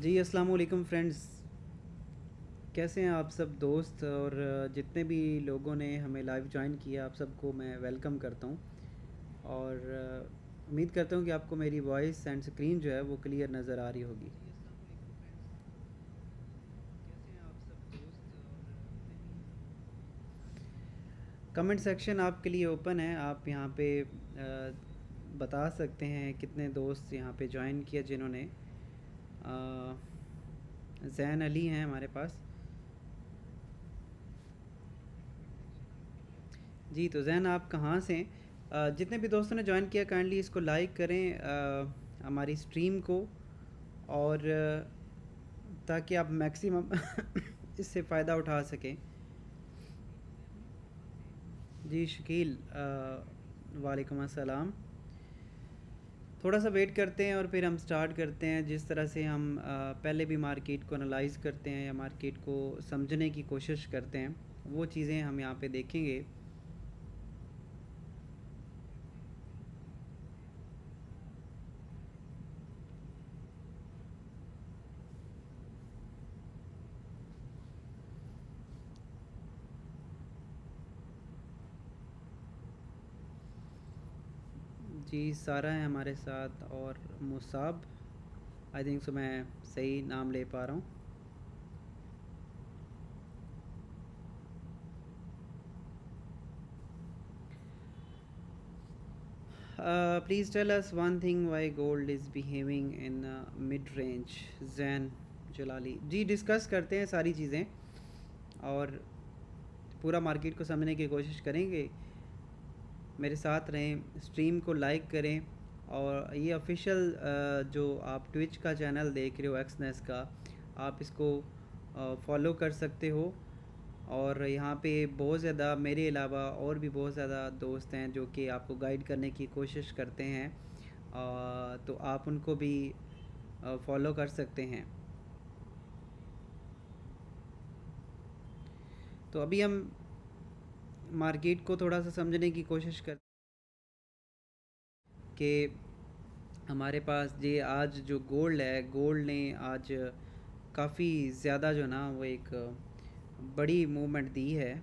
जी अस्सलाम वालेकुम फ्रेंड्स। कैसे हैं आप सब दोस्त और जितने भी लोगों ने हमें लाइव ज्वाइन किया आप सबको मैं वेलकम करता हूं। और उम्मीद करता हूं कि आपको मेरी वॉइस एंड स्क्रीन जो है वो क्लियर नज़र आ रही होगी। कमेंट सेक्शन आपके लिए ओपन है, आप यहाँ पे बता सकते हैं कितने दोस्त यहाँ पे ज्वाइन किया जिन्होंने। जैन अली हैं हमारे पास। जी तो जैन आप कहाँ से हैं? जितने भी दोस्तों ने ज्वाइन किया काइंडली इसको लाइक करें हमारी स्ट्रीम को। और ताकि आप मैक्सिमम इससे फ़ायदा उठा सकें। जी शकील वालेकुम अस्सलाम। थोड़ा सा वेट करते हैं और फिर हम स्टार्ट करते हैं। जिस तरह से हम पहले भी मार्केट को एनालाइज करते हैं या मार्केट को समझने की कोशिश करते हैं वो चीज़ें हम यहाँ पे देखेंगे। जी सारा है हमारे साथ और मुसाब, आई थिंक सो मैं सही नाम ले पा रहा हूँ। Please tell us one thing why gold is behaving in mid range. Jain Jalali ji discuss करते हैं सारी चीज़ें और पूरा मार्केट को समझने की कोशिश करेंगे। मेरे साथ रहें, स्ट्रीम को लाइक करें। और ये ऑफिशियल जो आप ट्विच का चैनल देख रहे हो एक्सनेस का, आप इसको फॉलो कर सकते हो। और यहाँ पे बहुत ज़्यादा मेरे अलावा और भी बहुत ज़्यादा दोस्त हैं जो कि आपको गाइड करने की कोशिश करते हैं, तो आप उनको भी फॉलो कर सकते हैं। तो अभी हम मार्केट को थोड़ा सा समझने की कोशिश कर कि हमारे पास ये आज जो गोल्ड है, गोल्ड ने आज काफ़ी ज़्यादा जो ना वो एक बड़ी मूवमेंट दी है।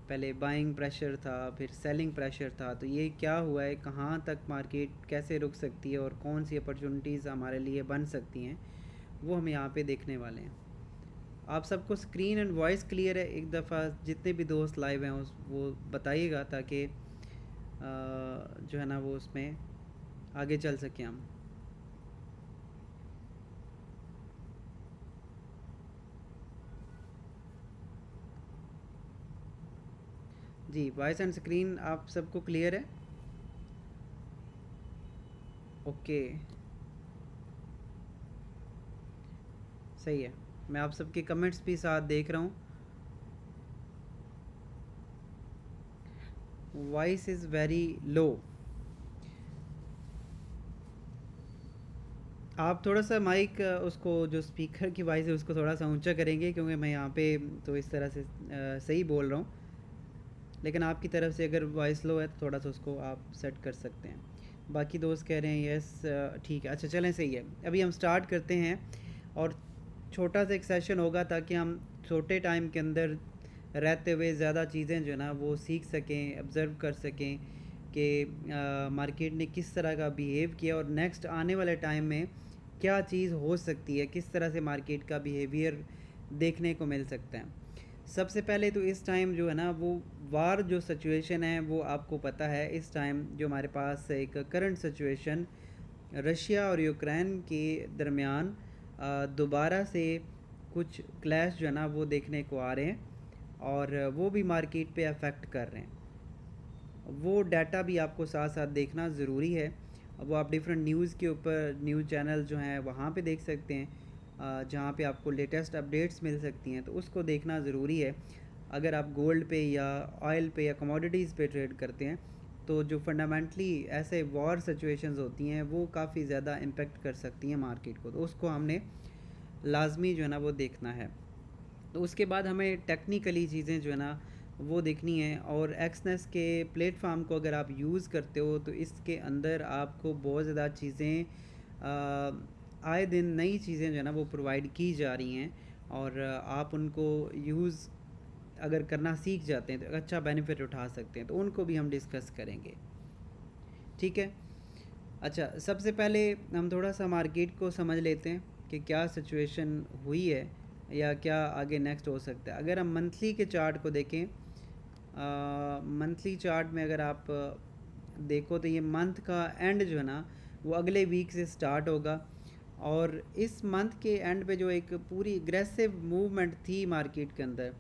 पहले बाइंग प्रेशर था, फिर सेलिंग प्रेशर था, तो ये क्या हुआ है, कहाँ तक मार्केट कैसे रुक सकती है और कौन सी अपॉर्चुनिटीज़ हमारे लिए बन सकती हैं वो हम यहाँ पे देखने वाले हैं। आप सबको स्क्रीन एंड वॉइस क्लियर है? एक दफ़ा जितने भी दोस्त लाइव हैं उस वो बताइएगा ताकि जो है ना वो उसमें आगे चल सकें हम। जी वॉइस एंड स्क्रीन आप सबको क्लियर है? ओके सही है। मैं आप सबके कमेंट्स भी साथ देख रहा हूँ। Voice is very low. आप थोड़ा सा माइक उसको जो स्पीकर की वॉइस है उसको थोड़ा सा ऊंचा करेंगे क्योंकि मैं यहाँ पे तो इस तरह से सही बोल रहा हूँ। लेकिन आपकी तरफ से अगर वॉइस लो है तो थोड़ा सा उसको आप सेट कर सकते हैं। बाकी दोस्त कह रहे हैं यस ठीक है। अच्छा चलें सही है, अभी हम स्टार्ट करते हैं। और छोटा सा एक सेशन होगा ताकि हम छोटे टाइम के अंदर रहते हुए ज़्यादा चीज़ें जो है ना वो सीख सकें, ऑब्ज़र्व कर सकें कि मार्केट ने किस तरह का बिहेव किया और नेक्स्ट आने वाले टाइम में क्या चीज़ हो सकती है, किस तरह से मार्केट का बिहेवियर देखने को मिल सकता है। सबसे पहले तो इस टाइम जो है ना वो वार जो सिचुएशन है वो आपको पता है। इस टाइम जो हमारे पास एक करंट सिचुएशन रशिया और यूक्रेन के दरमियान दोबारा से कुछ क्लैश जो है ना वो देखने को आ रहे हैं और वो भी मार्केट पे अफेक्ट कर रहे हैं। वो डाटा भी आपको साथ साथ देखना ज़रूरी है। वो आप डिफरेंट न्यूज़ के ऊपर न्यूज़ चैनल जो हैं वहाँ पे देख सकते हैं, जहाँ पे आपको लेटेस्ट अपडेट्स मिल सकती हैं, तो उसको देखना ज़रूरी है। अगर आप गोल्ड पे या ऑयल पे या कमोडिटीज़ पे ट्रेड करते हैं तो जो फंडामेंटली ऐसे वॉर सिचुएशंस होती हैं वो काफ़ी ज़्यादा इम्पेक्ट कर सकती हैं मार्केट को, तो उसको हमने लाजमी जो है ना वो देखना है। तो उसके बाद हमें टेक्निकली चीज़ें जो है ना वो देखनी है। और एक्सनेस के प्लेटफॉर्म को अगर आप यूज़ करते हो तो इसके अंदर आपको बहुत ज़्यादा चीज़ें आए दिन नई चीज़ें जो है ना वो प्रोवाइड की जा रही हैं, और आप उनको यूज़ अगर करना सीख जाते हैं तो अच्छा बेनिफिट उठा सकते हैं, तो उनको भी हम डिस्कस करेंगे। ठीक है। अच्छा, सबसे पहले हम थोड़ा सा मार्केट को समझ लेते हैं कि क्या सिचुएशन हुई है या क्या आगे नेक्स्ट हो सकता है। अगर हम मंथली के चार्ट को देखें, मंथली चार्ट में अगर आप देखो तो ये मंथ का एंड जो है ना वो अगले वीक से स्टार्ट होगा, और इस मंथ के एंड पे जो एक पूरी एग्रेसिव मूवमेंट थी मार्केट के अंदर,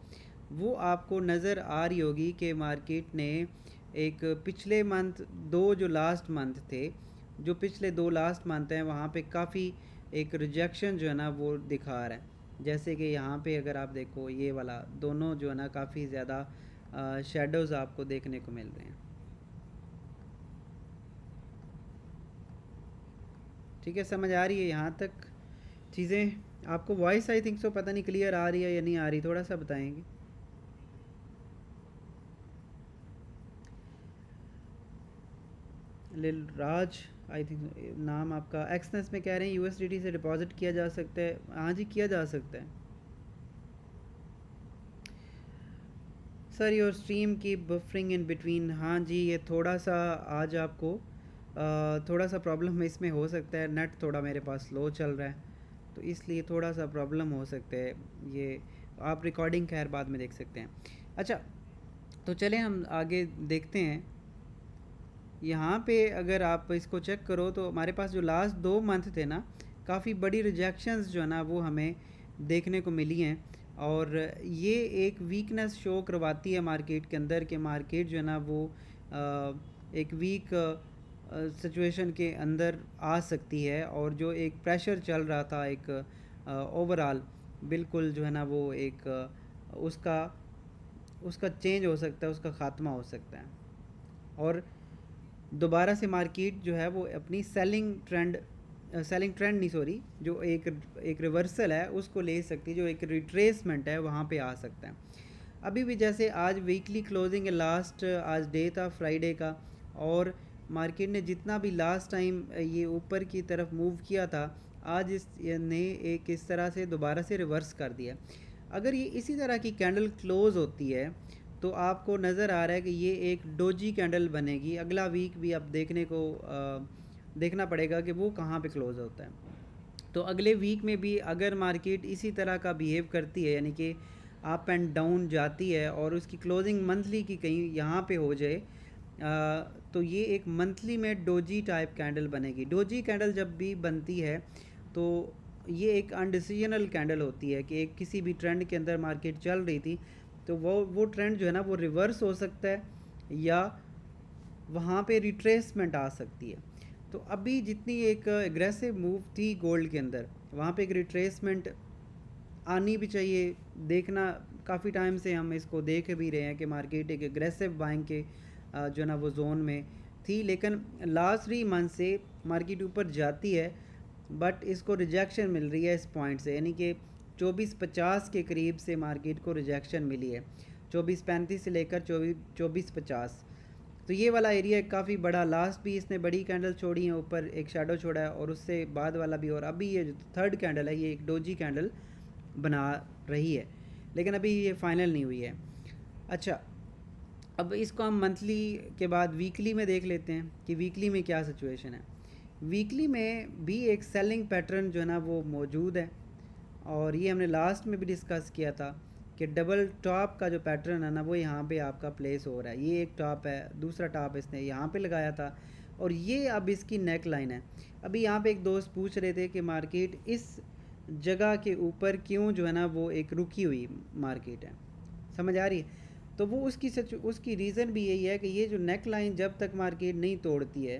वो आपको नज़र आ रही होगी कि मार्केट ने एक पिछले मंथ, दो जो लास्ट मंथ थे, जो पिछले दो लास्ट मंथ हैं वहाँ पे काफ़ी एक रिजेक्शन जो है ना वो दिखा रहा है। जैसे कि यहाँ पे अगर आप देखो ये वाला दोनों जो है ना काफ़ी ज़्यादा शेडोज़ आपको देखने को मिल रहे हैं। ठीक है, समझ आ रही है यहाँ तक चीज़ें? आपको वॉइस आई थिंक सो पता नहीं क्लियर आ रही है या नहीं आ रही, थोड़ा सा बताएंगे। लिल राज आई थिंक नाम आपका, एक्सनेस में कह रहे हैं यूएसडीटी से डिपॉजिट किया जा सकता है। हाँ जी, किया जा सकता है सर। योर स्ट्रीम की बफरिंग इन बिटवीन, हाँ जी, ये थोड़ा सा आज आपको थोड़ा सा प्रॉब्लम इसमें हो सकता है। नेट थोड़ा मेरे पास स्लो चल रहा है, तो इसलिए थोड़ा सा प्रॉब्लम हो सकता है। ये आप रिकॉर्डिंग खैर बाद में देख सकते हैं। अच्छा, तो चलें हम आगे देखते हैं। यहाँ पे अगर आप इसको चेक करो तो हमारे पास जो लास्ट दो मंथ थे ना, काफ़ी बड़ी रिजेक्शंस जो है ना वो हमें देखने को मिली हैं, और ये एक वीकनेस शो करवाती है मार्केट के अंदर कि मार्केट जो है ना वो एक वीक सिचुएशन के अंदर आ सकती है, और जो एक प्रेशर चल रहा था एक ओवरऑल, बिल्कुल जो है ना वो एक उसका उसका चेंज हो सकता है, उसका ख़ात्मा हो सकता है, और दोबारा से मार्केट जो है वो अपनी सेलिंग ट्रेंड नहीं, सॉरी, जो एक रिवर्सल है उसको ले सकती है, जो एक रिट्रेसमेंट है वहाँ पे आ सकता है। अभी भी जैसे आज वीकली क्लोजिंग है, लास्ट आज डे था फ्राइडे का, और मार्केट ने जितना भी लास्ट टाइम ये ऊपर की तरफ मूव किया था, आज ने एक इस तरह से दोबारा से रिवर्स कर दिया। अगर ये इसी तरह की कैंडल क्लोज़ होती है तो आपको नज़र आ रहा है कि ये एक डोजी कैंडल बनेगी। अगला वीक भी आप देखना पड़ेगा कि वो कहाँ पे क्लोज़ होता है। तो अगले वीक में भी अगर मार्केट इसी तरह का बिहेव करती है, यानी कि अप एंड डाउन जाती है, और उसकी क्लोजिंग मंथली की कहीं यहाँ पे हो जाए, तो ये एक मंथली में डोजी टाइप कैंडल बनेगी। डोजी कैंडल जब भी बनती है तो ये एक अनडिसीजनल कैंडल होती है कि एक किसी भी ट्रेंड के अंदर मार्केट चल रही थी, तो वो ट्रेंड जो है ना वो रिवर्स हो सकता है, या वहाँ पे रिट्रेसमेंट आ सकती है। तो अभी जितनी एक एग्रेसिव मूव थी गोल्ड के अंदर, वहाँ पे एक रिट्रेसमेंट आनी भी चाहिए। देखना, काफ़ी टाइम से हम इसको देख भी रहे हैं कि मार्केट एक एग्रेसिव बाइंग के जो ना वो जोन में थी, लेकिन लास्ट 3 मंथ से मार्केट ऊपर जाती है, बट इसको रिजेक्शन मिल रही है इस पॉइंट से, यानी कि 2450 के करीब से मार्केट को रिजेक्शन मिली है। 2435 से लेकर 2450, तो ये वाला एरिया काफ़ी बड़ा, लास्ट भी इसने बड़ी कैंडल छोड़ी है, ऊपर एक शेडो छोड़ा है, और उससे बाद वाला भी, और अभी ये जो थर्ड कैंडल है ये एक डोजी कैंडल बना रही है, लेकिन अभी ये फाइनल नहीं हुई है। अच्छा, अब इसको हम मंथली के बाद वीकली में देख लेते हैं कि वीकली में क्या सिचुएशन है। वीकली में भी एक सेलिंग पैटर्न जो है ना वो मौजूद है, और ये हमने लास्ट में भी डिस्कस किया था कि डबल टॉप का जो पैटर्न है ना वो यहाँ पे आपका प्लेस हो रहा है। ये एक टॉप है, दूसरा टॉप इसने यहाँ पे लगाया था, और ये अब इसकी नेक लाइन है। अभी यहाँ पे एक दोस्त पूछ रहे थे कि मार्केट इस जगह के ऊपर क्यों जो है ना वो एक रुकी हुई मार्केट है, समझ आ रही है? तो वो उसकी रीज़न भी यही है कि ये जो नेक लाइन जब तक मार्केट नहीं तोड़ती है,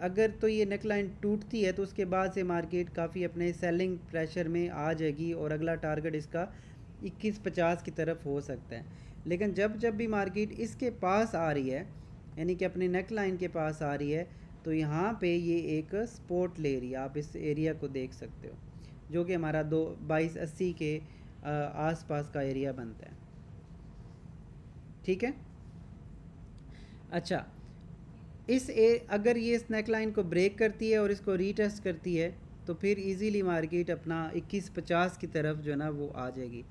अगर तो ये नेक लाइन टूटती है तो उसके बाद से मार्केट काफ़ी अपने सेलिंग प्रेशर में आ जाएगी, और अगला टारगेट इसका 2150 की तरफ हो सकता है। लेकिन जब जब भी मार्केट इसके पास आ रही है, यानी कि अपनी नेक लाइन के पास आ रही है, तो यहाँ पे ये एक सपोर्ट ले रही है। आप इस एरिया को देख सकते हो, जो कि हमारा 2280 के आसपास का एरिया बनता है। ठीक है। अच्छा, अगर ये स्नैक लाइन को ब्रेक करती है और इसको रीटेस्ट करती है, तो फिर इजीली मार्केट अपना 2150 की तरफ जो है ना वो आ जाएगी।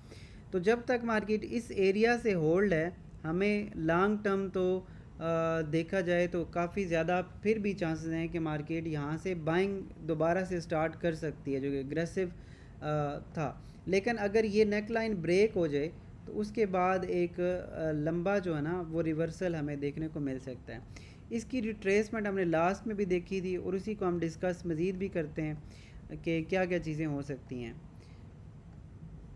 तो जब तक मार्केट इस एरिया से होल्ड है, हमें लॉन्ग टर्म तो देखा जाए तो काफ़ी ज़्यादा फिर भी चांसेस हैं कि मार्केट यहाँ से बाइंग दोबारा से स्टार्ट कर सकती है, जो कि एग्रेसिव था। लेकिन अगर ये नेक लाइन ब्रेक हो जाए तो उसके बाद एक लंबा जो है ना वो रिवर्सल हमें देखने को मिल सकता है। इसकी रिट्रेसमेंट हमने लास्ट में भी देखी थी और उसी को हम डिस्कस मज़ीद भी करते हैं कि क्या क्या चीज़ें हो सकती हैं।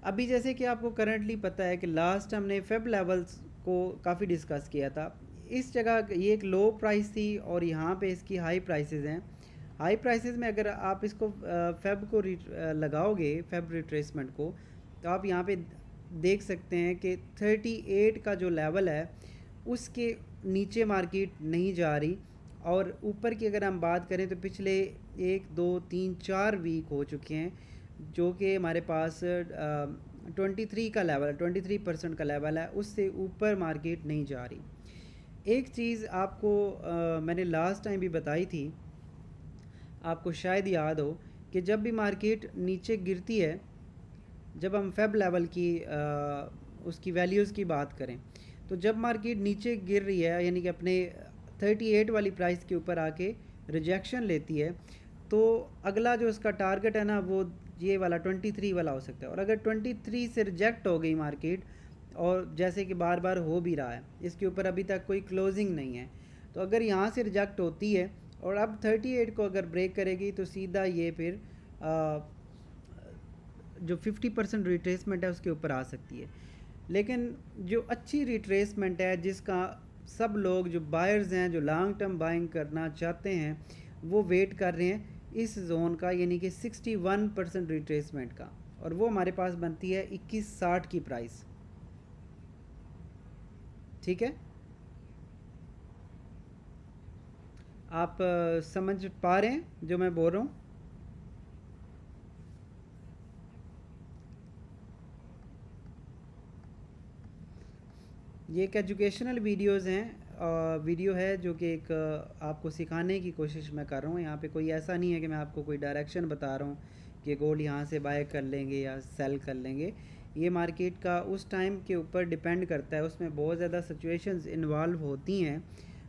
अभी जैसे कि आपको करंटली पता है कि लास्ट हमने फेब लेवल्स को काफ़ी डिस्कस किया था। इस जगह ये एक लो प्राइस थी और यहाँ पे इसकी हाई प्राइसेस हैं। हाई प्राइसेस में अगर आप इसको फेब को लगाओगे, फेब रिट्रेसमेंट को, तो आप यहाँ पे देख सकते हैं कि 38 का जो लेवल है उसके नीचे मार्केट नहीं जा रही। और ऊपर की अगर हम बात करें तो पिछले 1 2 3 4 वीक हो चुके हैं जो कि हमारे पास 23 का लेवल, 23% का लेवल है, उससे ऊपर मार्केट नहीं जा रही। एक चीज़ आपको मैंने लास्ट टाइम भी बताई थी, आपको शायद याद हो कि जब भी मार्केट नीचे गिरती है, जब हम फेब लेवल की उसकी वैल्यूज़ की बात करें, तो जब मार्केट नीचे गिर रही है यानी कि अपने 38 वाली प्राइस के ऊपर आके रिजेक्शन लेती है, तो अगला जो उसका टारगेट है ना वो ये वाला 23 वाला हो सकता है। और अगर 23 से रिजेक्ट हो गई मार्केट, और जैसे कि बार बार हो भी रहा है, इसके ऊपर अभी तक कोई क्लोजिंग नहीं है, तो अगर यहाँ से रिजेक्ट होती है और अब 38 को अगर ब्रेक करेगी तो सीधा ये फिर जो 50% रिट्रेसमेंट है उसके ऊपर आ सकती है। लेकिन जो अच्छी रिट्रेसमेंट है, जिसका सब लोग जो बायर्स हैं, जो लॉन्ग टर्म बाइंग करना चाहते हैं, वो वेट कर रहे हैं इस जोन का, यानी कि 61% रिट्रेसमेंट का, और वो हमारे पास बनती है 2160 की प्राइस। ठीक है, आप समझ पा रहे हैं जो मैं बोल रहा हूँ? ये एक एजुकेशनल वीडियोस हैं, वीडियो है जो कि एक आपको सिखाने की कोशिश मैं कर रहा हूँ। यहाँ पे कोई ऐसा नहीं है कि मैं आपको कोई डायरेक्शन बता रहा हूँ कि गोल्ड यहाँ से बाय कर लेंगे या सेल कर लेंगे। ये मार्केट का उस टाइम के ऊपर डिपेंड करता है, उसमें बहुत ज़्यादा सिचुएशंस इन्वॉल्व होती हैं।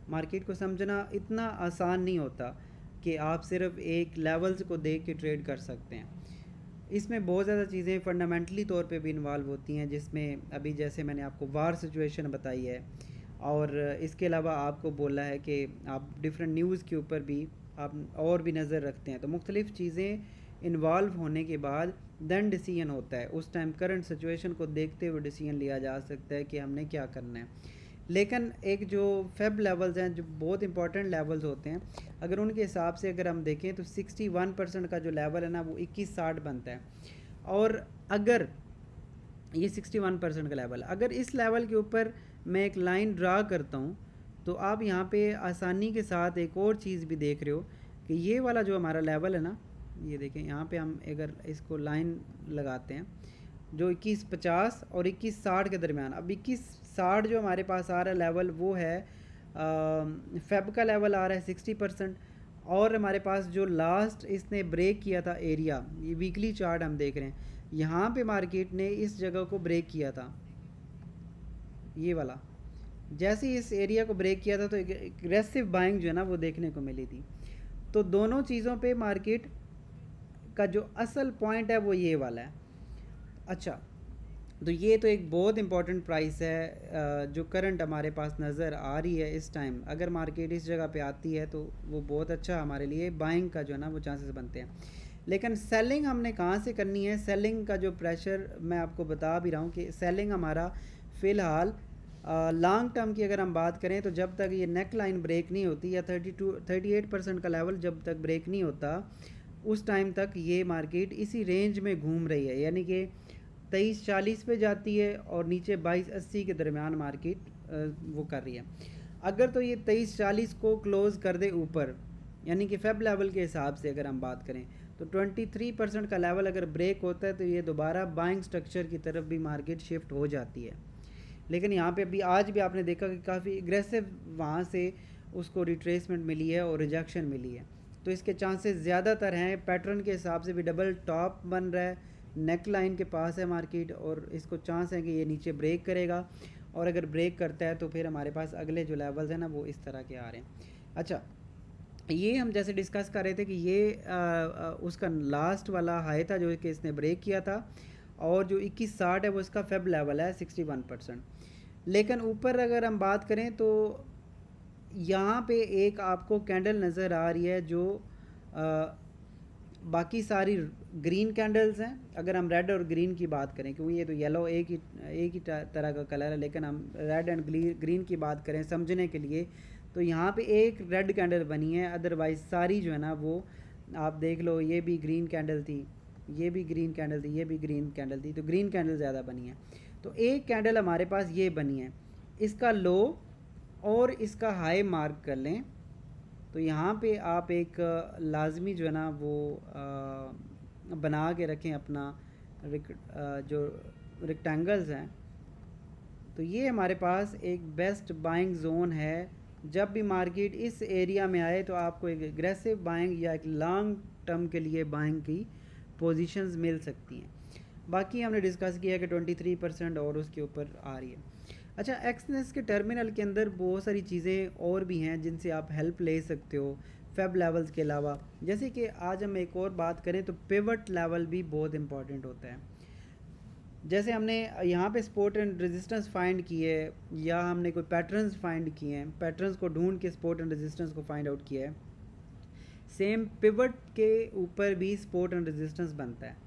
मार्केट को समझना इतना आसान नहीं होता कि आप सिर्फ एक लेवल्स को देख के ट्रेड कर सकते हैं। इसमें बहुत ज़्यादा चीज़ें फंडामेंटली तौर पे भी इन्वॉल्व होती हैं, जिसमें अभी जैसे मैंने आपको वार सिचुएशन बताई है, और इसके अलावा आपको बोला है कि आप डिफरेंट न्यूज़ के ऊपर भी आप और भी नज़र रखते हैं। तो मुख्तलिफ़ चीज़ें इन्वॉल्व होने के बाद देन डिसीजन होता है। उस टाइम करंट सिचुएशन को देखते हुए डिसीजन लिया जा सकता है कि हमने क्या करना है। लेकिन एक जो फेब लेवल्स हैं, जो बहुत इंपॉर्टेंट लेवल्स होते हैं, अगर उनके हिसाब से अगर हम देखें तो 61% का जो लेवल है ना वो 2160 बनता है। और अगर ये 61% का लेवल, अगर इस लेवल के ऊपर मैं एक लाइन ड्रा करता हूँ, तो आप यहाँ पे आसानी के साथ एक और चीज़ भी देख रहे हो कि ये वाला जो हमारा लेवल है ना, ये देखें यहाँ पे हम अगर इसको लाइन लगाते हैं जो 2150 और 2160 के दरमियान। अब 2160 जो हमारे पास आ रहा है लेवल, वो है फेब का लेवल आ रहा है 60%। और हमारे पास जो लास्ट इसने ब्रेक किया था एरिया, ये वीकली चार्ट हम देख रहे हैं, यहाँ पे मार्केट ने इस जगह को ब्रेक किया था, ये वाला। जैसे ही इस एरिया को ब्रेक किया था तो एग्रेसिव बाइंग जो है ना वो देखने को मिली थी। तो दोनों चीज़ों पे मार्केट का जो असल पॉइंट है वो ये वाला है। अच्छा, तो ये तो एक बहुत इंपॉर्टेंट प्राइस है जो करंट हमारे पास नज़र आ रही है इस टाइम। अगर मार्केट इस जगह पे आती है तो वो बहुत अच्छा हमारे लिए बाइंग का जो है ना वो चांसेस बनते हैं। लेकिन सेलिंग हमने कहाँ से करनी है? सेलिंग का जो प्रेशर मैं आपको बता भी रहा हूँ कि सेलिंग हमारा फ़िलहाल लॉन्ग टर्म की अगर हम बात करें तो जब तक ये नेक लाइन ब्रेक नहीं होती, या 38% का लेवल जब तक ब्रेक नहीं होता, उस टाइम तक ये मार्केट इसी रेंज में घूम रही है, यानी कि 2340 पे जाती है और नीचे 2280 के दरमियान मार्केट वो कर रही है। अगर तो ये 2340 को क्लोज़ कर दे ऊपर, यानी कि फेब लेवल के हिसाब से अगर हम बात करें, तो 23% का लेवल अगर ब्रेक होता है तो ये दोबारा बाइंग स्ट्रक्चर की तरफ भी मार्केट शिफ्ट हो जाती है। लेकिन यहाँ पे अभी आज भी आपने देखा कि काफ़ी एग्रेसिव वहाँ से उसको रिट्रेसमेंट मिली है और रिजेक्शन मिली है। तो इसके चांसेस ज़्यादातर हैं। पैटर्न के हिसाब से भी डबल टॉप बन रहा है, नेक लाइन के पास है मार्केट, और इसको चांस है कि ये नीचे ब्रेक करेगा, और अगर ब्रेक करता है तो फिर हमारे पास अगले जो लेवल्स हैं ना वो इस तरह के आ रहे हैं। अच्छा, ये हम जैसे डिस्कस कर रहे थे कि ये उसका लास्ट वाला हाई था जो कि इसने ब्रेक किया था, और जो 2160 है वो इसका फेब लेवल है 61%। लेकिन ऊपर अगर हम बात करें तो यहाँ पे एक आपको कैंडल नज़र आ रही है जो बाकी सारी ग्रीन कैंडल्स हैं। अगर हम रेड और ग्रीन की बात करें, क्योंकि ये तो येलो एक ही तरह का कलर है, लेकिन हम रेड एंड ग्रीन की बात करें समझने के लिए, तो यहाँ पे एक रेड कैंडल बनी है, अदरवाइज़ सारी जो है ना वो आप देख लो, ये भी ग्रीन कैंडल थी, ये भी ग्रीन कैंडल थी, ये भी ग्रीन कैंडल थी, तो ग्रीन कैंडल ज़्यादा बनी है। तो एक कैंडल हमारे पास ये बनी है, इसका लो और इसका हाई मार्क कर लें, तो यहाँ पे आप एक लाजमी जो है ना वो बना के रखें अपना जो रेक्टेंगल्स हैं। तो ये हमारे पास एक बेस्ट बाइंग जोन है। जब भी मार्केट इस एरिया में आए तो आपको एक एग्रेसिव बाइंग या एक लॉन्ग टर्म के लिए बाइंग की पोजीशंस मिल सकती हैं। बाकी हमने डिस्कस किया कि 23% और उसके ऊपर आ रही है। अच्छा, एक्सनेस के टर्मिनल के अंदर बहुत सारी चीज़ें और भी हैं जिनसे आप हेल्प ले सकते हो फेब लेवल्स के अलावा। जैसे कि आज हम एक और बात करें तो पिवट लेवल भी बहुत इंपॉर्टेंट होता है। जैसे हमने यहाँ पे सपोर्ट एंड रेजिस्टेंस फाइंड किए है, या हमने कोई पैटर्न्स फाइंड किए हैं, पैटर्न्स को ढूंढ के सपोर्ट एंड रेजिस्टेंस को फाइंड आउट किया है, सेम पिवट के ऊपर भी सपोर्ट एंड रेजिस्टेंस बनता है।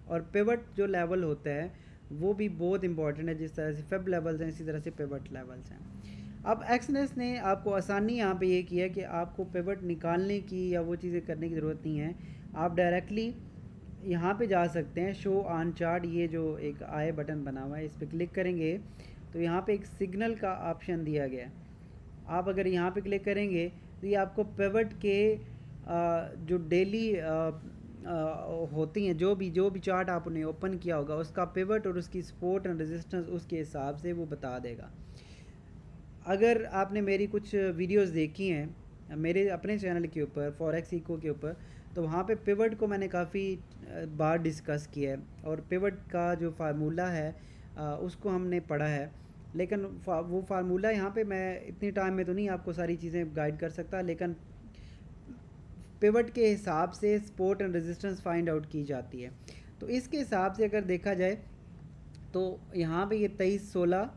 और पिवट जो लेवल होता है वो भी बहुत इंपॉर्टेंट है। जिस तरह से फेब लेवल्स हैं इसी तरह से पिवट लेवल्स हैं। अब एक्सनेस ने आपको आसानी यहाँ पे ये किया कि आपको पिवट निकालने की या वो चीज़ें करने की ज़रूरत नहीं है। आप डायरेक्टली यहाँ पे जा सकते हैं, शो ऑन चार्ट, ये जो एक आई बटन बना हुआ है इस पर क्लिक करेंगे तो यहाँ पे एक सिग्नल का ऑप्शन दिया गया है। आप अगर यहाँ पे क्लिक करेंगे तो ये आपको पिवट के जो डेली होती हैं, जो भी चार्ट आपने ओपन किया होगा उसका पिवट और उसकी सपोर्ट एंड रेजिस्टेंस उसके हिसाब से वो बता देगा। अगर आपने मेरी कुछ वीडियोस देखी हैं मेरे अपने चैनल के ऊपर फॉरेक्स इको के ऊपर, तो वहाँ पे पिवट को मैंने काफ़ी बार डिस्कस किया है, और पिवट का जो फार्मूला है उसको हमने पढ़ा है। लेकिन वो फार्मूला यहाँ पे मैं इतनी टाइम में तो नहीं आपको सारी चीज़ें गाइड कर सकता, लेकिन पिवट के हिसाब से support and resistance find out की जाती है। तो इसके हिसाब से अगर देखा जाए तो यहाँ पे ये 2316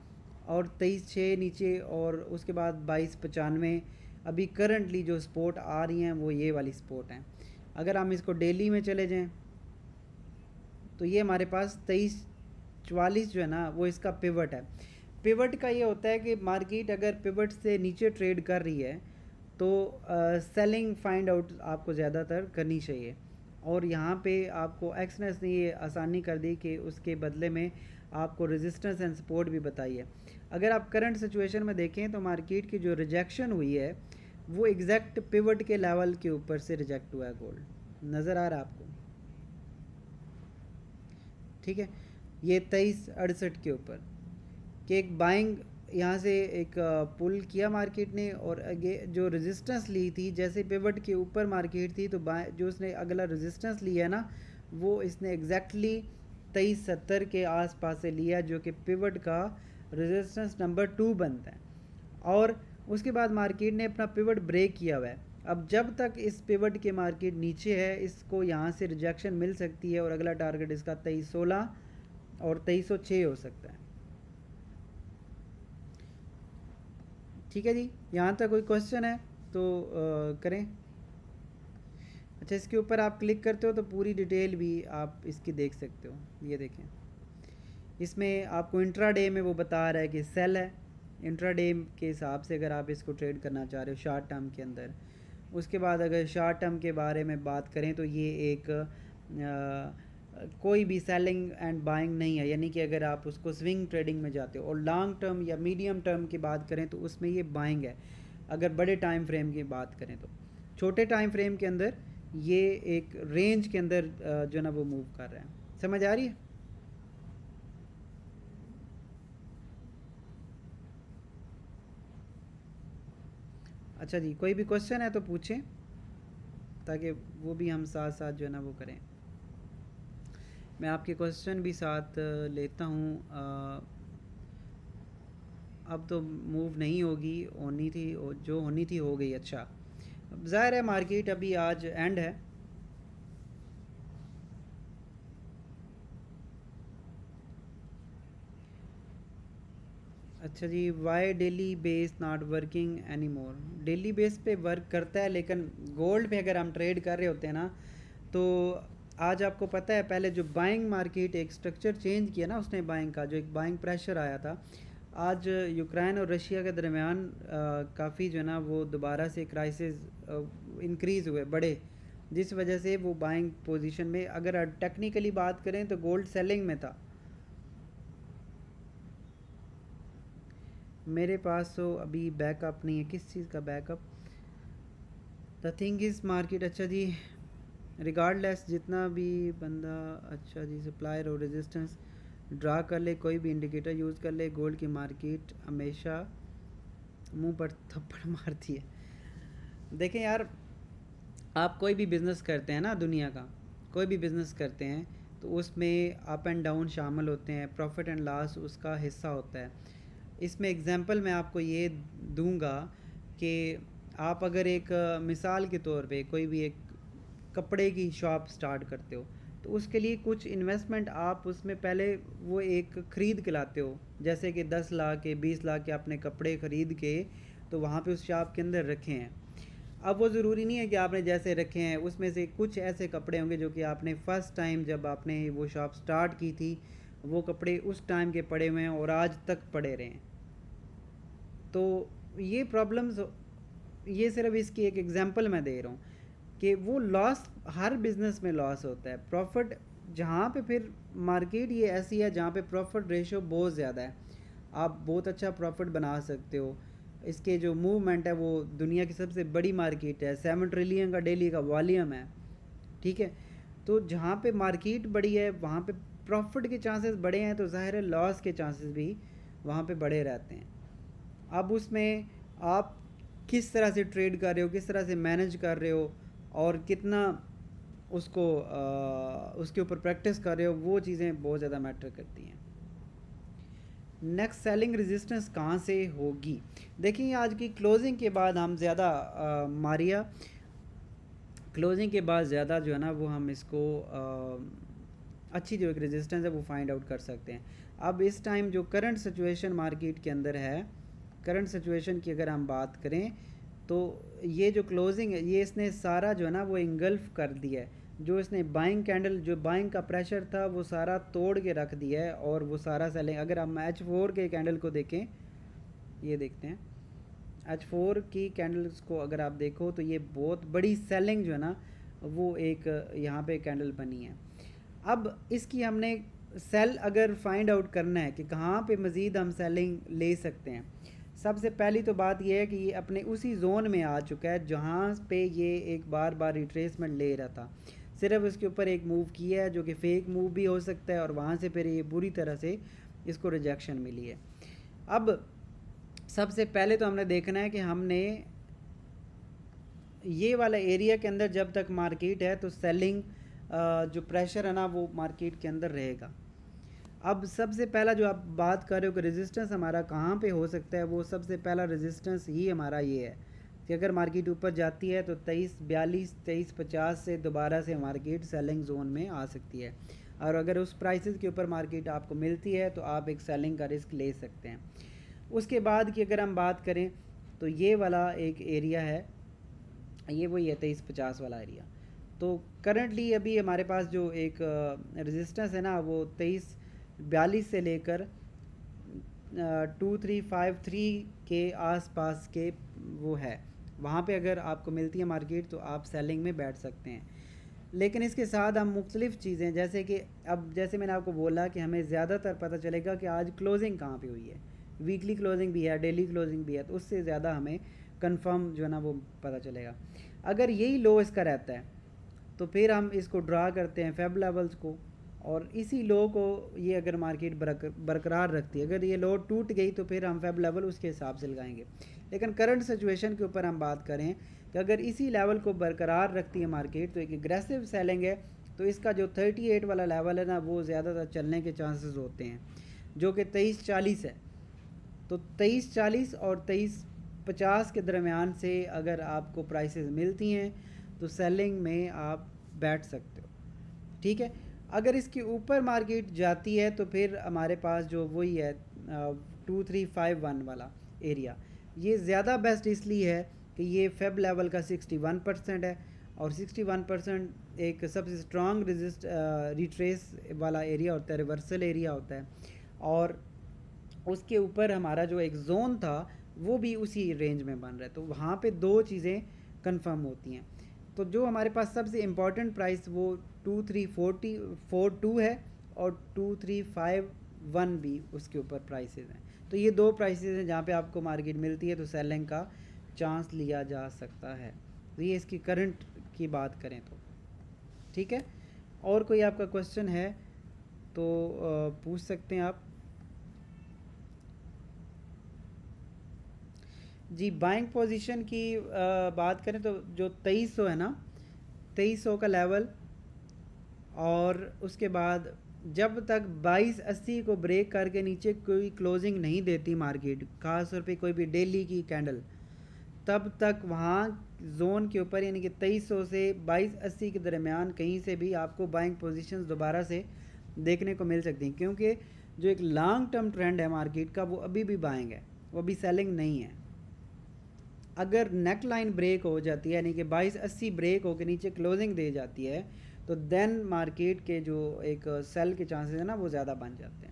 और 23.6 नीचे, और उसके बाद 2295 अभी करंटली जो सपोर्ट आ रही हैं वो ये वाली सपोर्ट हैं। अगर हम इसको डेली में चले जाएं तो ये हमारे पास 2344 जो है ना वो इसका पिवट है। पिवट का ये होता है कि मार्केट अगर पिवट से नीचे ट्रेड कर रही है तो सेलिंग फाइंड आउट आपको ज़्यादातर करनी चाहिए, और यहाँ पे आपको एक्सनेस ने ये आसानी कर दी कि उसके बदले में आपको रेजिस्टेंस एंड सपोर्ट भी बताई है। अगर आप करंट सिचुएशन में देखें तो मार्केट की जो रिजेक्शन हुई है वो एग्जैक्ट पिवट के लेवल के ऊपर से रिजेक्ट हुआ है। गोल्ड नज़र आ रहा है आपको? ठीक है, ये 2368 के ऊपर कि एक बाइंग यहाँ से एक पुल किया मार्केट ने, और आगे जो रेजिस्टेंस ली थी जैसे पिवट के ऊपर मार्केट थी तो जो उसने अगला रेजिस्टेंस लिया ना वो इसने एग्जैक्टली 2370 के आसपास से लिया, जो कि पिवट का रेजिस्टेंस नंबर 2 बनता है। और उसके बाद मार्केट ने अपना पिवट ब्रेक किया हुआ है। अब जब तक इस पिवट के मार्केट नीचे है इसको यहाँ से रिजेक्शन मिल सकती है, और अगला टारगेट इसका 2316 और 2306 हो सकता है। ठीक है जी, यहाँ तक कोई क्वेश्चन है तो करें। अच्छा, इसके ऊपर आप क्लिक करते हो तो पूरी डिटेल भी आप इसकी देख सकते हो। ये देखें, इसमें आपको इंट्राडे में वो बता रहा है कि सेल है। इंट्राडे के हिसाब से अगर आप इसको ट्रेड करना चाह रहे हो शॉर्ट टर्म के अंदर। उसके बाद अगर शॉर्ट टर्म के बारे में बात करें तो ये एक कोई भी सेलिंग एंड बाइंग नहीं है, यानी कि अगर आप उसको स्विंग ट्रेडिंग में जाते हो। और लॉन्ग टर्म या मीडियम टर्म की बात करें तो उसमें ये बाइंग है। अगर बड़े टाइम फ्रेम की बात करें तो छोटे टाइम फ्रेम के अंदर ये एक रेंज के अंदर जो ना वो मूव कर रहे हैं। समझ आ रही है? अच्छा जी, कोई भी क्वेश्चन है तो पूछें। ताकि वो भी हम साथ साथ जो है ना वो करें। मैं आपके क्वेश्चन भी साथ लेता हूँ। अब तो मूव नहीं होगी, होनी थी, जो होनी थी हो गई। अच्छा, ज़ाहिर है मार्केट अभी आज एंड है। अच्छा जी, why daily base not working any more. Daily base पे वर्क करता है, लेकिन गोल्ड पे अगर हम ट्रेड कर रहे होते हैं ना, तो आज आपको पता है पहले जो बाइंग मार्केट एक स्ट्रक्चर चेंज किया ना उसने, बाइंग का जो एक बाइंग प्रेशर आया था, आज यूक्रेन और रशिया के दरमियान काफ़ी जो है ना वो दोबारा से क्राइसिस इंक्रीज़ हुए, बढ़े, जिस वजह से वो बाइंग पोजीशन में, अगर टेक्निकली बात करें तो गोल्ड सेलिंग में था। मेरे पास तो अभी बैकअप नहीं है। किस चीज़ का backup? The thing is market. अच्छा जी, रिगार्डलेस जितना भी बंदा, अच्छा जी, सप्लायर और रेजिस्टेंस ड्रा कर ले, कोई भी इंडिकेटर यूज़ कर ले, गोल्ड की मार्केट हमेशा मुंह पर थप्पड़ मारती है। देखें यार, आप कोई भी बिज़नेस करते हैं ना, दुनिया का कोई भी बिज़नेस करते हैं, तो उसमें अप एंड डाउन शामिल होते हैं, प्रॉफिट एंड लॉस उसका हिस्सा होता है। इसमें एग्जांपल मैं आपको ये दूंगा कि आप अगर एक मिसाल के तौर पे कोई भी एक कपड़े की शॉप स्टार्ट करते हो, तो उसके लिए कुछ इन्वेस्टमेंट आप उसमें पहले वो एक ख़रीद के लाते हो, जैसे कि 10 लाख के 20 लाख के आपने कपड़े ख़रीद के तो वहाँ पे उस शॉप के अंदर रखे हैं। अब वो ज़रूरी नहीं है कि आपने जैसे रखे हैं उसमें से कुछ ऐसे कपड़े होंगे जो कि आपने फ़र्स्ट टाइम जब आपने वो शॉप स्टार्ट की थी, वो कपड़े उस टाइम के पड़े हुए हैं और आज तक पड़े रहे हैं। तो ये प्रॉब्लम्स, ये सिर्फ इसकी एक एग्जांपल मैं दे रहा हूँ कि वो लॉस हर बिज़नेस में लॉस होता है। प्रॉफिट जहाँ पे फिर मार्केट ये ऐसी है जहाँ पे प्रॉफिट रेशो बहुत ज़्यादा है, आप बहुत अच्छा प्रॉफिट बना सकते हो। इसके जो मूवमेंट है वो दुनिया की सबसे बड़ी मार्केट है, 7 ट्रिलियन का डेली का वॉल्यूम है, ठीक है। तो जहाँ पे मार्केट बड़ी है वहाँ पे प्रॉफिट के चांसेस बड़े हैं, तो ज़ाहिर है लॉस के चांसेस भी वहाँ पे बड़े रहते हैं। अब उसमें आप किस तरह से ट्रेड कर रहे हो, किस तरह से मैनेज कर रहे हो, और कितना उसको उसके ऊपर प्रैक्टिस कर रहे हो, वो चीज़ें बहुत ज़्यादा मैटर करती हैं। नेक्स्ट सेलिंग रेजिस्टेंस कहाँ से होगी? देखिए, आज की क्लोजिंग के बाद हम ज़्यादा मारिया क्लोजिंग के बाद ज़्यादा जो है ना वो हम इसको अच्छी जो एक रेजिस्टेंस है वो फाइंड आउट कर सकते हैं। अब इस टाइम जो करंट सिचुएशन मार्केट के अंदर है, करंट सिचुएशन की अगर हम बात करें, तो ये जो क्लोजिंग है ये इसने सारा जो है ना वो इंगल्फ कर दिया है। जो इसने बाइंग कैंडल, जो बाइंग का प्रेशर था वो सारा तोड़ के रख दिया है, और वो सारा सेलिंग, अगर हम H4 के कैंडल को देखें, ये देखते हैं H4 की कैंडल्स को अगर आप देखो तो ये बहुत बड़ी सेलिंग जो है ना वो एक यहाँ पे कैंडल बनी है। अब इसकी हमने सेल अगर फाइंड आउट करना है कि कहाँ पे मज़ीद हम सेलिंग ले सकते हैं, सबसे पहली तो बात यह है कि ये अपने उसी जोन में आ चुका है जहाँ पे ये एक बार बार रिट्रेसमेंट ले रहा था। सिर्फ उसके ऊपर एक मूव किया है जो कि फ़ेक मूव भी हो सकता है, और वहाँ से फिर ये बुरी तरह से इसको रिजेक्शन मिली है। अब सबसे पहले तो हमने देखना है कि हमने ये वाला एरिया के अंदर जब तक मार्केट है तो सेलिंग जो प्रेशर है ना वो मार्केट के अंदर रहेगा। अब सबसे पहला जो आप बात कर रहे हो कि रेजिस्टेंस हमारा कहाँ पे हो सकता है, वो सबसे पहला रेजिस्टेंस ही हमारा ये है कि अगर मार्केट ऊपर जाती है तो 2342 2350 से दोबारा से मार्केट सेलिंग जोन में आ सकती है, और अगर उस प्राइसेस के ऊपर मार्केट आपको मिलती है तो आप एक सेलिंग का रिस्क ले सकते हैं। उसके बाद की अगर हम बात करें तो ये वाला एक एरिया है, ये वही है 2350 वाला एरिया। तो करंटली अभी हमारे पास जो एक रेजिस्टेंस है ना वो 2342 से लेकर 2353 के आसपास के वो है, वहाँ पे अगर आपको मिलती है मार्केट तो आप सेलिंग में बैठ सकते हैं। लेकिन इसके साथ हम मुख्तलिफ़ चीज़ें, जैसे कि अब जैसे मैंने आपको बोला कि हमें ज़्यादातर पता चलेगा कि आज क्लोजिंग कहाँ पे हुई है, वीकली क्लोजिंग भी है, डेली क्लोजिंग भी है, तो उससे ज़्यादा हमें कंफर्म जो है ना वो पता चलेगा। अगर यही लो इसका रहता है तो फिर हम इसको ड्रा करते हैं फेब लेवल्स को, और इसी लो को ये अगर मार्केट बरकरार रखती है, अगर ये लो टूट गई तो फिर हम फेब लेवल उसके हिसाब से लगाएंगे। लेकिन करंट सिचुएशन के ऊपर हम बात करें कि अगर इसी लेवल को बरकरार रखती है मार्केट तो एक एग्रेसिव सेलिंग है, तो इसका जो 38 वाला लेवल है ना वो ज़्यादातर चलने के चांसेस होते हैं, जो कि 2340 है। तो 2340 और 2350 के दरमियान से अगर आपको प्राइसेस मिलती हैं तो सेलिंग में आप बैठ सकते हो, ठीक है। अगर इसके ऊपर मार्केट जाती है तो फिर हमारे पास जो वही है 2351 वाला एरिया, ये ज़्यादा बेस्ट इसलिए है कि ये फेब लेवल का 61% है, और 61% एक सबसे स्ट्रॉन्ग रिट्रेस वाला एरिया होता है, रिवर्सल एरिया होता है, और उसके ऊपर हमारा जो एक जोन था वो भी उसी रेंज में बन रहा है। तो वहाँ पे दो चीज़ें कंफर्म होती हैं। तो जो हमारे पास सबसे इम्पॉर्टेंट प्राइस वो 2342 है, और 2351 भी उसके ऊपर प्राइसेस हैं। तो ये दो प्राइसेस हैं जहाँ पे आपको मार्केट मिलती है तो सेलिंग का चांस लिया जा सकता है। तो ये इसकी करंट की बात करें तो ठीक है। और कोई आपका क्वेश्चन है तो पूछ सकते हैं आप। जी, बाइंग पोजीशन की बात करें तो जो 2300 है ना, 2300 का लेवल, और उसके बाद जब तक 2280 को ब्रेक करके नीचे कोई क्लोजिंग नहीं देती मार्केट, खास तौर पे कोई भी डेली की कैंडल, तब तक वहाँ जोन के ऊपर यानी कि 2300 से 2280 के दरमियान कहीं से भी आपको बाइंग पोजीशंस दोबारा से देखने को मिल सकती हैं, क्योंकि जो एक लॉन्ग टर्म ट्रेंड है मार्केट का वो अभी भी बाइंग है, वो अभी सेलिंग नहीं है। अगर नेक लाइन ब्रेक हो जाती है यानी कि 2280 ब्रेक होकर नीचे क्लोजिंग दे जाती है तो देन मार्केट के जो एक सेल के चांसेस है ना वो ज़्यादा बन जाते हैं।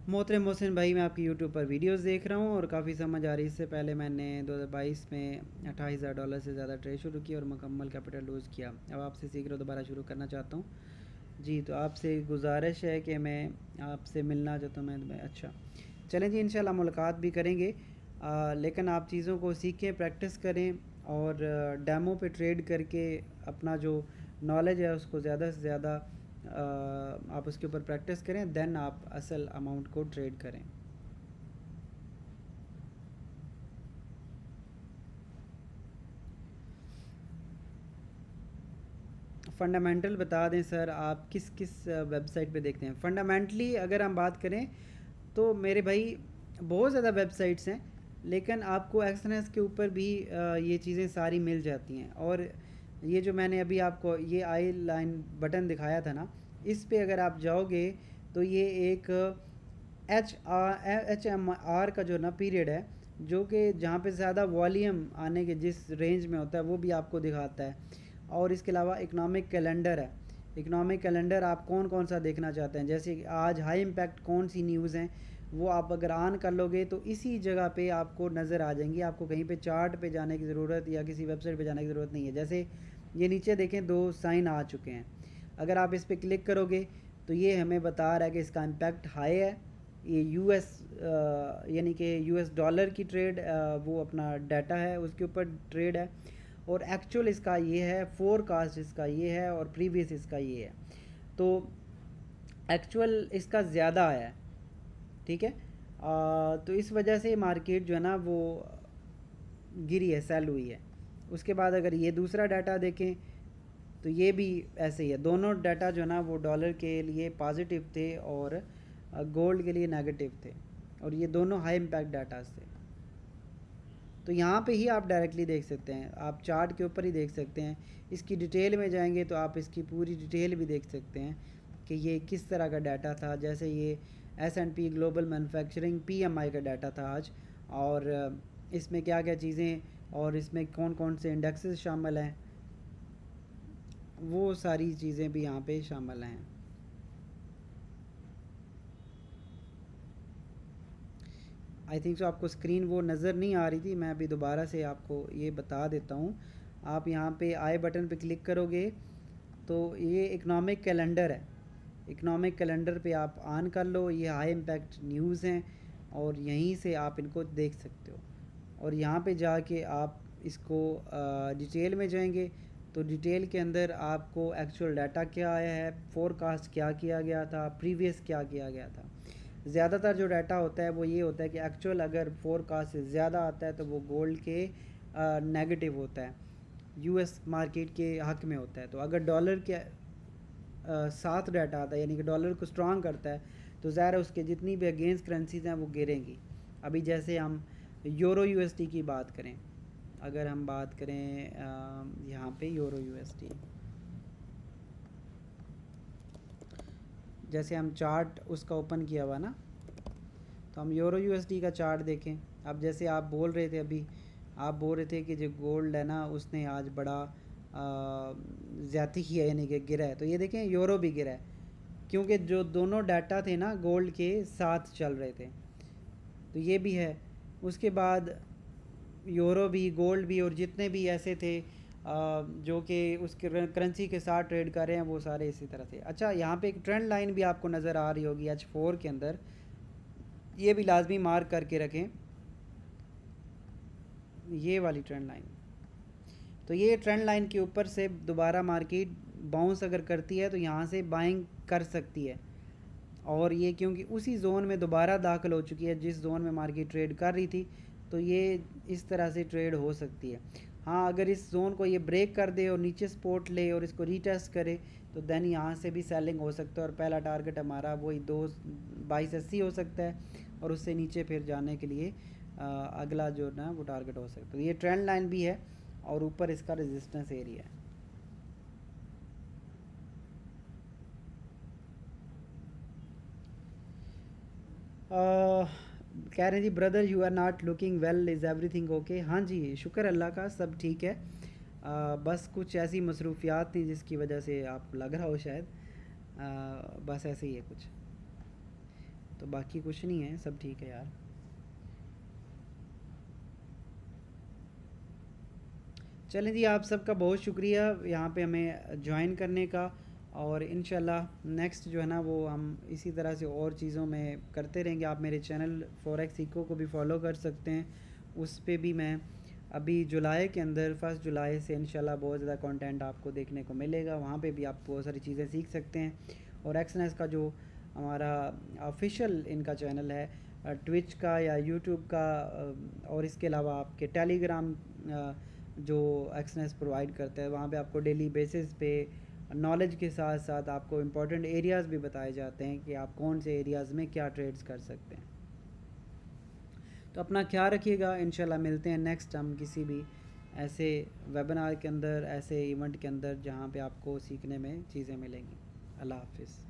मोहतरम मोहसिन भाई, मैं आपकी यूट्यूब पर वीडियोस देख रहा हूँ और काफ़ी समझ आ रही है। इससे पहले मैंने 2022 में $28,000 से ज़्यादा ट्रेड शुरू किया और मुकम्मल कैपिटल लूज़ किया। अब आपसे सीख कर दोबारा शुरू करना चाहता हूँ। जी, तो आपसे गुजारिश है कि मैं आपसे मिलना चाहता हूँ। मैं अच्छा, चलें जी, इंशाल्लाह मुलाकात भी करेंगे। लेकिन आप चीज़ों को सीखें, प्रैक्टिस करें, और डेमो पे ट्रेड करके अपना जो नॉलेज है उसको ज़्यादा से ज़्यादा आप उसके ऊपर प्रैक्टिस करें, देन आप असल अमाउंट को ट्रेड करें। फंडामेंटल बता दें सर, आप किस किस वेबसाइट पे देखते हैं? फंडामेंटली अगर हम बात करें तो मेरे भाई बहुत ज़्यादा वेबसाइट्स हैं, लेकिन आपको एक्सएनएस के ऊपर भी ये चीज़ें सारी मिल जाती हैं। और ये जो मैंने अभी आपको ये आई लाइन बटन दिखाया था ना, इस पे अगर आप जाओगे तो ये एक HMR का जो ना पीरियड है, जो कि जहाँ पे ज़्यादा वॉल्यूम आने के जिस रेंज में होता है वो भी आपको दिखाता है। और इसके अलावा इकोनॉमिक कैलेंडर है। इकोनॉमिक कैलेंडर आप कौन कौन सा देखना चाहते हैं, जैसे आज हाई इम्पैक्ट कौन सी न्यूज़ हैं, वो आप अगर ऑन कर लोगे तो इसी जगह पे आपको नज़र आ जाएंगी। आपको कहीं पे चार्ट पे जाने की ज़रूरत या किसी वेबसाइट पे जाने की ज़रूरत नहीं है। जैसे ये नीचे देखें, दो साइन आ चुके हैं, अगर आप इस पर क्लिक करोगे तो ये हमें बता रहा है कि इसका इम्पैक्ट हाई है। ये यूएस यानी कि यूएस डॉलर की ट्रेड, वो अपना डाटा है उसके ऊपर ट्रेड है, और एक्चुअल इसका ये है, फोरकास्ट इसका ये है, और प्रीवियस इसका ये है। तो एक्चुअल इसका ज़्यादा आया है, ठीक है। तो इस वजह से मार्केट जो है ना वो गिरी है, सेल हुई है। उसके बाद अगर ये दूसरा डाटा देखें तो ये भी ऐसे ही है। दोनों डाटा जो है ना वो डॉलर के लिए पॉजिटिव थे और गोल्ड के लिए नेगेटिव थे, और ये दोनों हाई इम्पैक्ट डाटा थे। तो यहाँ पे ही आप डायरेक्टली देख सकते हैं, आप चार्ट के ऊपर ही देख सकते हैं। इसकी डिटेल में जाएंगे तो आप इसकी पूरी डिटेल भी देख सकते हैं कि ये किस तरह का डाटा था। जैसे ये S&P ग्लोबल मैन्युफैक्चरिंग PMI का डाटा था आज, और इसमें क्या क्या चीज़ें और इसमें कौन कौन से इंडेक्सेस शामिल हैं, वो सारी चीज़ें भी यहाँ पे शामिल हैं। आई थिंक सो आपको स्क्रीन वो नज़र नहीं आ रही थी, मैं अभी दोबारा से आपको ये बता देता हूँ। आप यहाँ पे आई बटन पे क्लिक करोगे तो ये इकनॉमिक कैलेंडर है। इकनॉमिक कैलेंडर पे आप ऑन कर लो, ये हाई इम्पैक्ट न्यूज़ हैं और यहीं से आप इनको देख सकते हो। और यहाँ पे जाके आप इसको डिटेल में जाएंगे तो डिटेल के अंदर आपको एक्चुअल डाटा क्या आया है, फोरकास्ट क्या किया गया था, प्रीवियस क्या किया गया था। ज़्यादातर जो डाटा होता है वो ये होता है कि एक्चुअल अगर फोरकास्ट से ज़्यादा आता है तो वो गोल्ड के नेगेटिव होता है, यूएस मार्केट के हक में होता है। तो अगर डॉलर के साथ डाटा आता है यानी कि डॉलर को स्ट्रांग करता है तो ज़ाहिर है उसके जितनी भी अगेंस्ट करेंसीज हैं वो गिरेंगी। अभी जैसे हम यूरो यूएसडी की बात करें, अगर हम बात करें यहाँ पे यूरो यूएसडी, जैसे हम चार्ट उसका ओपन किया हुआ ना, तो हम यूरो यूएसडी का चार्ट देखें। अब जैसे आप बोल रहे थे अभी, आप बोल रहे थे कि जो गोल्ड है ना उसने आज बड़ा ज़्यादती की है यानी कि गिरा है। तो ये देखें यूरो भी गिरा है क्योंकि जो दोनों डाटा थे ना गोल्ड के साथ चल रहे थे, तो ये भी है। उसके बाद यूरो भी, गोल्ड भी और जितने भी ऐसे थे जो कि उस करेंसी के साथ ट्रेड कर रहे हैं वो सारे इसी तरह थे। अच्छा, यहाँ पे एक ट्रेंड लाइन भी आपको नज़र आ रही होगी H4 के अंदर, ये भी लाजमी मार्क करके रखें, ये वाली ट्रेंड लाइन। तो ये ट्रेंड लाइन के ऊपर से दोबारा मार्केट बाउंस अगर करती है तो यहाँ से बाइंग कर सकती है, और ये क्योंकि उसी जोन में दोबारा दाखिल हो चुकी है जिस जोन में मार्केट ट्रेड कर रही थी, तो ये इस तरह से ट्रेड हो सकती है। हाँ, अगर इस जोन को ये ब्रेक कर दे और नीचे सपोर्ट ले और इसको रीटेस्ट करे तो देन यहाँ से भी सेलिंग हो सकता है, और पहला टारगेट हमारा वही 2280 हो सकता है, और उससे नीचे फिर जाने के लिए अगला जो ना वो टारगेट हो सकता है। ये ट्रेंड लाइन भी है और ऊपर इसका रेजिस्टेंस एरिया है। कह रहे हैं जी brother you are not looking well, is everything okay? हाँ जी, शुक्र अल्लाह का, सब ठीक है। बस कुछ ऐसी मसरूफियात थी जिसकी वजह से आप लग रहा हो शायद, बस ऐसे ही है कुछ, तो बाकी कुछ नहीं है, सब ठीक है यार। चलें जी, आप सबका बहुत शुक्रिया यहाँ पे हमें ज्वाइन करने का, और इंशाल्लाह नेक्स्ट जो है ना वो हम इसी तरह से और चीज़ों में करते रहेंगे। आप मेरे चैनल फॉरेक्स इको को भी फॉलो कर सकते हैं, उस पे भी मैं अभी जुलाई के अंदर 1 जुलाई से इंशाल्लाह बहुत ज़्यादा कंटेंट आपको देखने को मिलेगा, वहाँ पे भी आप बहुत सारी चीज़ें सीख सकते हैं। और एक्सनेस का जो हमारा ऑफिशियल इनका चैनल है ट्विच का या यूट्यूब का, और इसके अलावा आपके टेलीग्राम जो एक्सनेस प्रोवाइड करता है, वहाँ पे आपको डेली बेसिस पे नॉलेज के साथ साथ आपको इम्पोर्टेंट एरियाज़ भी बताए जाते हैं कि आप कौन से एरियाज़ में क्या ट्रेड्स कर सकते हैं। तो अपना ख्याल रखिएगा, इंशाल्लाह मिलते हैं नेक्स्ट हम किसी भी ऐसे वेबिनार के अंदर, ऐसे इवेंट के अंदर जहाँ पे आपको सीखने में चीज़ें मिलेंगी। अल्लाह हाफिज़।